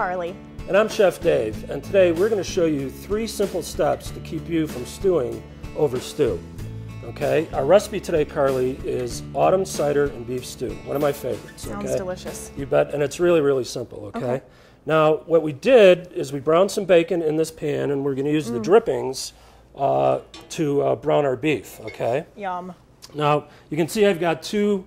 Carly. And I'm Chef Dave, and today we're going to show you 3 simple steps to keep you from stewing over stew. Okay, our recipe today, Carly, is autumn cider and beef stew, one of my favorites. Sounds delicious. You bet, and it's really, really simple, okay? Now, what we did is we browned some bacon in this pan, and we're going to use the drippings to brown our beef, okay? Yum. Now, you can see I've got 2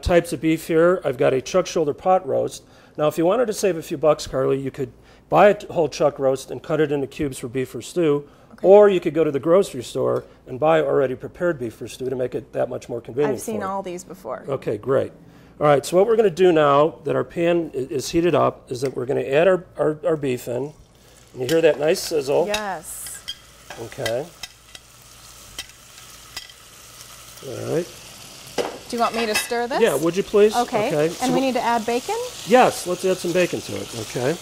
types of beef here. I've got a chuck shoulder pot roast. Now, if you wanted to save a few bucks, Carly, you could buy a whole chuck roast and cut it into cubes for beef or stew, or you could go to the grocery store and buy already prepared beef for stew to make it that much more convenient. I've seen all these before. Okay, great. All right, so what we're going to do now that our pan is heated up is that we're going to add our beef in. And you hear that nice sizzle? Yes. Okay. All right. Do you want me to stir this? Yeah, would you please? Okay. And so we need to add bacon? Yes, let's add some bacon to it, okay?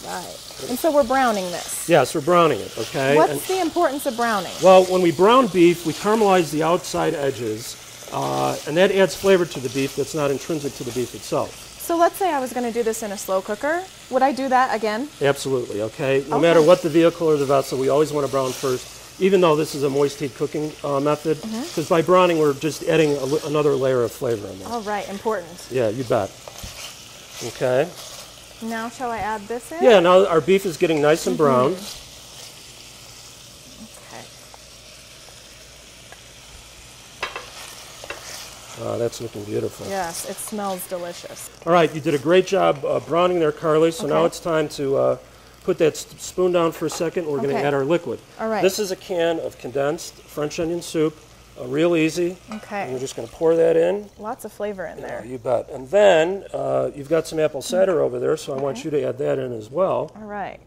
All right. And so we're browning this. Yes, we're browning it, okay? What's the importance of browning? Well, when we brown beef, we caramelize the outside edges, and that adds flavor to the beef that's not intrinsic to the beef itself. So let's say I was going to do this in a slow cooker. Would I do that again? Absolutely, okay? No matter what the vehicle or the vessel, we always want to brown first, even though this is a moist heat cooking method, because by browning, we're just adding another layer of flavor in there. All right, important. Yeah, you bet. Okay. Now shall I add this in? Yeah, now our beef is getting nice and brown. Okay. That's looking beautiful. Yes, it smells delicious. All right, you did a great job browning there, Carly, so now it's time to put that spoon down for a second, and we're going to add our liquid. All right. This is a can of condensed French onion soup, real easy. Okay. And we're just going to pour that in. Lots of flavor in there. You bet. And then you've got some apple cider over there, so I want you to add that in as well. All right.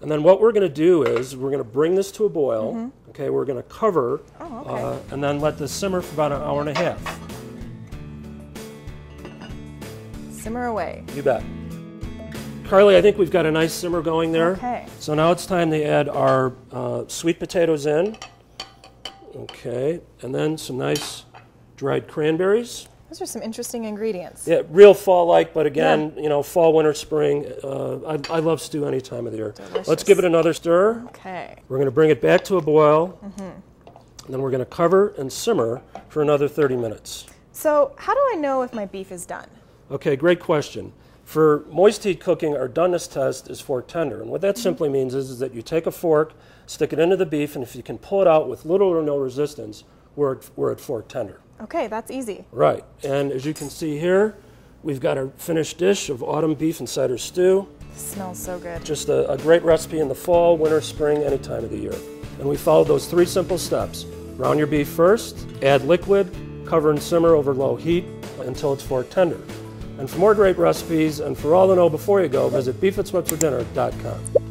And then what we're going to do is we're going to bring this to a boil. Okay, we're going to cover and then let this simmer for about an hour and a half. Simmer away. You bet. Carly, I think we've got a nice simmer going there. Okay. So now it's time to add our sweet potatoes in. Okay, and then some nice dried cranberries. Those are some interesting ingredients. Yeah, real fall-like, but again, you know, fall, winter, spring. I love stew any time of the year. Delicious. Let's give it another stir. Okay. We're going to bring it back to a boil, and then we're going to cover and simmer for another 30 minutes. So how do I know if my beef is done? Okay, great question. For moist heat cooking, our doneness test is fork tender, and what that simply means is that you take a fork, stick it into the beef, and if you can pull it out with little or no resistance, we're at fork tender. Okay, that's easy. Right, and as you can see here, we've got our finished dish of autumn beef and cider stew. It smells so good. Just a great recipe in the fall, winter, spring, any time of the year. And we followed those 3 simple steps. Brown your beef first, add liquid, cover and simmer over low heat until it's fork tender. And for more great recipes and for all to know before you go, visit beefwhatswhatfordinner.com.